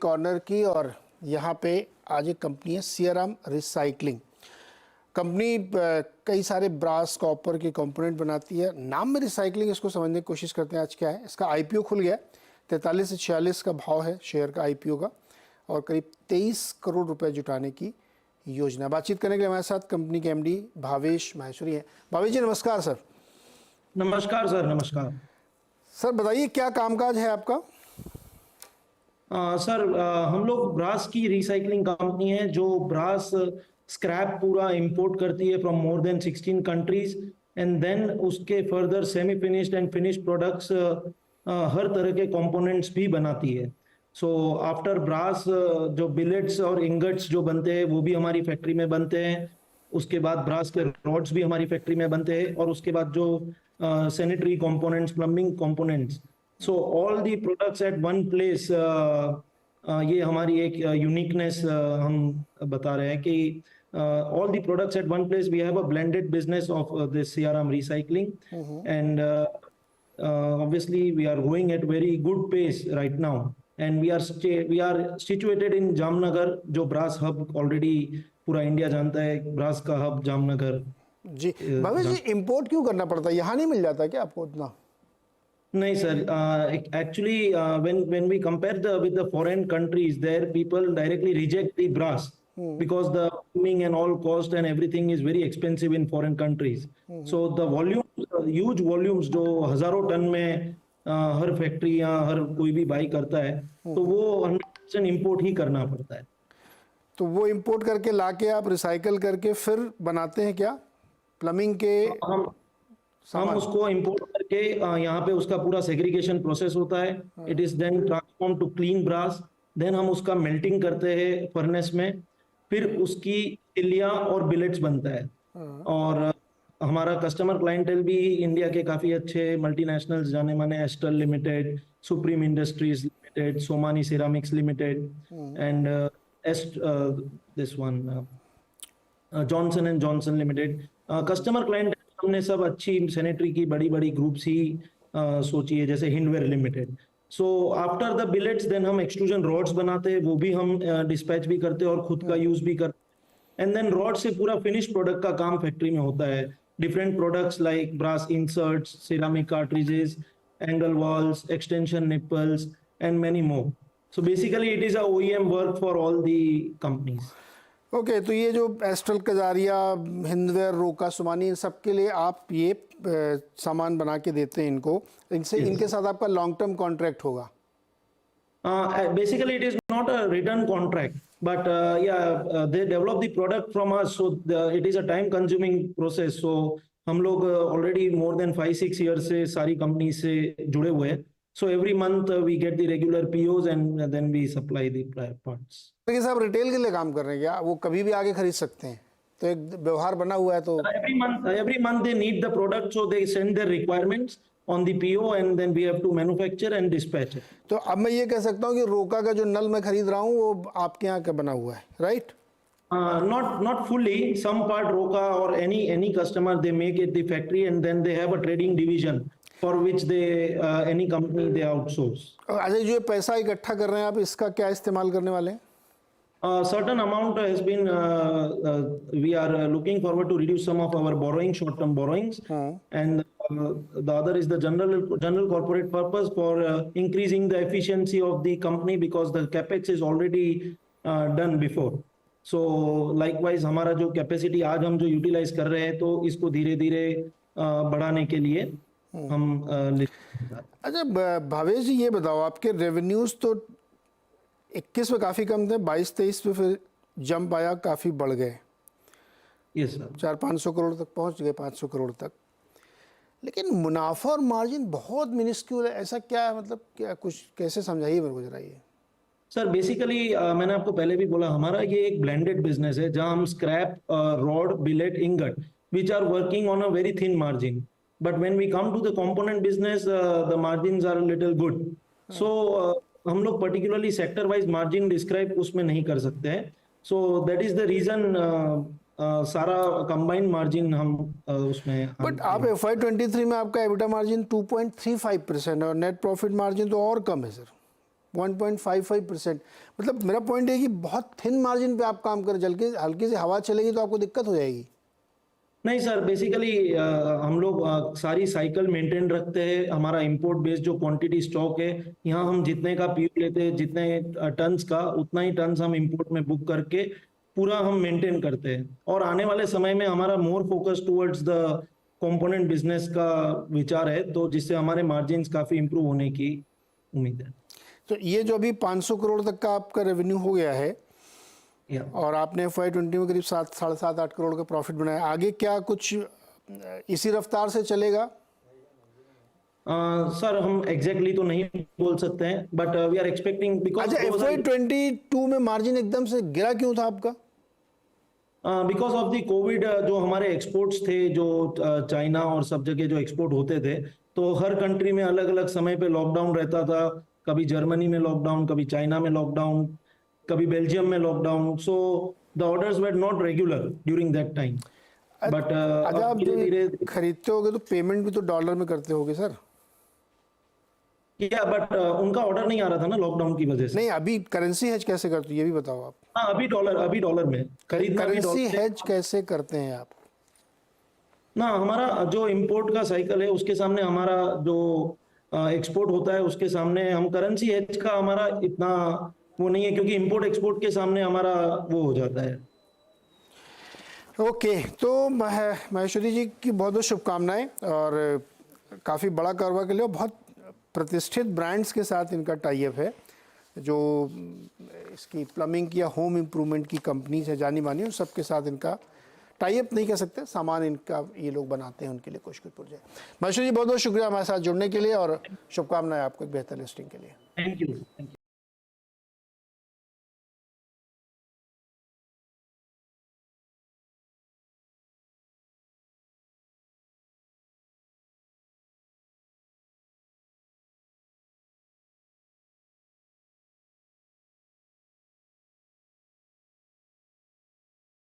Corner की। और यहाँ पे आज एक कंपनी है सियाराम रिसाइकलिंग कंपनी। कई सारे ब्रास कॉपर के कंपोनेंट बनाती है। नाम में रिसाइकलिंग, इसको समझने की कोशिश करते हैं आज क्या है। इसका आईपीओ खुल गया, 43 से 46 का भाव है शेयर का आईपीओ का, और करीब 23 करोड़ रुपए जुटाने की योजना। बातचीत करने के लिए हमारे साथ कंपनी के एमडी भावेश माहेश्वरी हैं। भावेश जी नमस्कार सर। नमस्कार सर। नमस्कार सर, बताइए क्या कामकाज है आपका। सर, हम लोग ब्रास की रिसाइकलिंग कंपनी है जो ब्रास स्क्रैप पूरा इंपोर्ट करती है from more than 16 countries and then उसके further semi finished and finished products हर तरह के कंपोनेंट्स भी बनाती है। सो आफ्टर ब्रास जो बिलेट्स और इंगट्स जो बनते हैं वो भी हमारी फैक्ट्री में बनते हैं। उसके बाद ब्रास के रॉड्स भी हमारी फैक्ट्री में बनते हैं और उसके बाद जो sanitary components, plumbing components, so all the products at one place. ये हमारी एक यूनिकनेस हम बता रहे हैं कि all the products at one place. We have a blended business of this CRM recycling, and obviously we are going at very good pace right now, and we are situated in Jamnagar, जो brass hub already पूरा India जानता है, brass का hub Jamnagar. जी भावेश जी, import क्यों करना पड़ता है, यहाँ नहीं मिल जाता क्या आपको उतना? नहीं sir, actually when we compare with the foreign countries, there people directly reject the brass because the farming and all cost and everything is very expensive in foreign countries. So the volumes, huge volumes जो हजारों ton में हर factory या हर कोई भी by करता है, तो वो 100% इंपोर्ट ही करना पड़ता है। तो वो इंपोर्ट करके लाके आप रिसाइकल करके फिर बनाते हैं क्या, प्लम्बिंग के? हम उसको इंपोर्ट करके यहाँ पे उसका पूरा सेग्रीगेशन प्रोसेस होता है। It is then transform to clean brass. Then हम उसका मेल्टिंग करते हैं फर्नेस में, फिर उसकी तिलिया और बिलेट्स बनता है। और हमारा कस्टमर क्लाइंटेल भी इंडिया के काफी अच्छे मल्टीनेशनल्स जाने माने, astral limited, supreme industries limited, Somani ceramics limited and this one Johnson and Johnson limited. Customer client हमने सब अच्छी सैनिटरी की बड़ी बड़ी ग्रुप्स ही सोची है, जैसे Hindware limited. So after the billets then हम एक्सट्रूजन रॉड्स बनाते हैं, वो भी हम डिस्पैच भी करते हैं और खुद का यूज भी करते हैं। एंड देन रॉड से पूरा फिनिश प्रोडक्ट का काम फैक्ट्री में होता है। Different products like brass inserts, ceramic cartridges, angle valves, extension nipples and many more. So basically it is a OEM work for all the companies. Okay, तो ये जो एस्ट्रल, कजारिया, हिंदवेयर, रोका, सुमानी, इन सब के लिए आप ये सामान बना के देते हैं इनको, इनसे इनके साथ आपका लॉन्ग टर्म कॉन्ट्रैक्ट होगा? Basically it is not a written contract, but they develop the product from us, so it is a time consuming process. So हम लोग already more than 5-6 years से सारी कंपनी से जुड़े हुए हैं। So every month we get the regular POs and then we supply the parts. लेकिन साहब रिटेल के लिए काम कर रहे हैं क्या? वो कभी भी आगे खरीद सकते हैं, तो एक व्यवहार बना हुआ है। तो every month they need the product, so they send their requirements on the PO and then we have to manufacture and dispatch it. तो अब मैं ये कह सकता हूँ कि रोका का जो नल मैं खरीद रहा हूँ वो आपके यहाँ का बना हुआ है, right? Not fully. Some part Roka or any customer they make it the factory and then they have a trading division for which they any company they outsource. अच्छा, जो पैसा इकट्ठा कर रहे हैं आप, इसका क्या इस्तेमाल करने वाले हैं? Certain amount has been we are looking forward to reduce some of our borrowing, short-term borrowings, and the other is the general corporate purpose for increasing the efficiency of the company because the capex is already done before. So likewise हमारा जो capacity आज हम जो utilise कर रहे हैं, तो इसको धीरे धीरे बढ़ाने के लिए हम अच्छा भावेश जी, ये बताओ, आपके रेवेन्यूज तो 21 में काफ़ी कम थे, 22-23 में फिर जंप आया, काफ़ी बढ़ गए। यस सर, 400-500 करोड़ तक पहुंच गए, 500 करोड़ तक। लेकिन मुनाफा और मार्जिन बहुत मिनिस्क्यूल है, ऐसा क्या है? मतलब क्या, कुछ कैसे समझाइए मेरे को जरा ये। सर बेसिकली मैंने आपको पहले भी बोला, हमारा ये एक ब्लेंडेड बिजनेस है जहां हम scrap, rod, billet, ingot which are working on a very thin margin, but when we come to the component business the margins are little good. So हम लोग particularly sector wise margin describe उसमें नहीं कर सकते हैं। So that is the reason सारा combined margin हम उसमें। बट आप FY23 में आपका एबिटा मार्जिन 2.35% और नेट प्रॉफिट मार्जिन तो और कम है सर, 1.55%। मतलब मेरा पॉइंट है कि बहुत थिन मार्जिन पे आप काम करें, हल्की से हवा चलेगी तो आपको दिक्कत हो जाएगी। नहीं सर, बेसिकली हम लोग सारी साइकिल मेंटेन रखते हैं। हमारा इंपोर्ट बेस्ड जो क्वांटिटी स्टॉक है, यहाँ हम जितने का पीओ लेते हैं, जितने टन्स का, उतना ही टन्स हम इंपोर्ट में बुक करके पूरा हम मेंटेन करते हैं। और आने वाले समय में हमारा more focus towards the component business का विचार है, तो जिससे हमारे मार्जिन्स काफी इंप्रूव होने की उम्मीद है। तो ये जो अभी 500 करोड़ तक का आपका रेवेन्यू हो गया है या और आपने FY20 में करीब 7-8 करोड़ का प्रॉफिट बनाया, आगे क्या कुछ इसी रफ्तार से चलेगा? सर, हम एग्जैक्टली तो नहीं बोल सकते हैं, but we are expecting because अच्छा, FY22 में मार्जिन एकदम से गिरा क्यों था आपका? बिकॉज ऑफ द कोविड, जो हमारे एक्सपोर्ट्स थे, जो चाइना और सब जगह जो एक्सपोर्ट होते थे, तो हर कंट्री में अलग अलग समय पे लॉकडाउन रहता था। कभी जर्मनी में लॉकडाउन, कभी चाइना में लॉकडाउन, कभी बेल्जियम में lockdown. So the orders were not regular during that time. But अच्छा, आप धीरे धीरे, जो खरीदते होगे तो पेमेंट भी तो डॉलर में करते होगे सर? या बट उनका ऑर्डर नहीं आ रहा था ना लॉकडाउन की वजह से। नहीं, अभी करेंसी हेज कैसे करते हो ये भी बताओ आप। हाँ, अभी डॉलर में खरीदना भी करेंसी डॉलर। हेज कैसे करते हैं आप? ना, हमारा जो इंपोर्ट का साइकिल है उसके सामने, हमारा जो एक्सपोर्ट होता है उसके सामने, हम करेंसी हेज का हमारा इतना वो नहीं है, क्योंकि इंपोर्ट एक्सपोर्ट के सामने हमारा वो हो जाता है। ओके, तो महेश्वरी जी की बहुत बहुत शुभकामनाएं, और काफ़ी बड़ा कारोबार के लिए बहुत प्रतिष्ठित ब्रांड्स के साथ इनका टाई अप है। जो इसकी प्लम्बिंग की या होम इम्प्रूवमेंट की कंपनीज है जानी मानी, उन सबके साथ इनका टाई अप नहीं कह सकते, सामान इनका ये लोग बनाते हैं, उनके लिए कुछ प्रोजेक्ट। महेश्वरी जी, बहुत बहुत शुक्रिया हमारे साथ जुड़ने के लिए, और शुभकामनाएं आपको एक बेहतर लिस्टिंग के लिए। Thank you.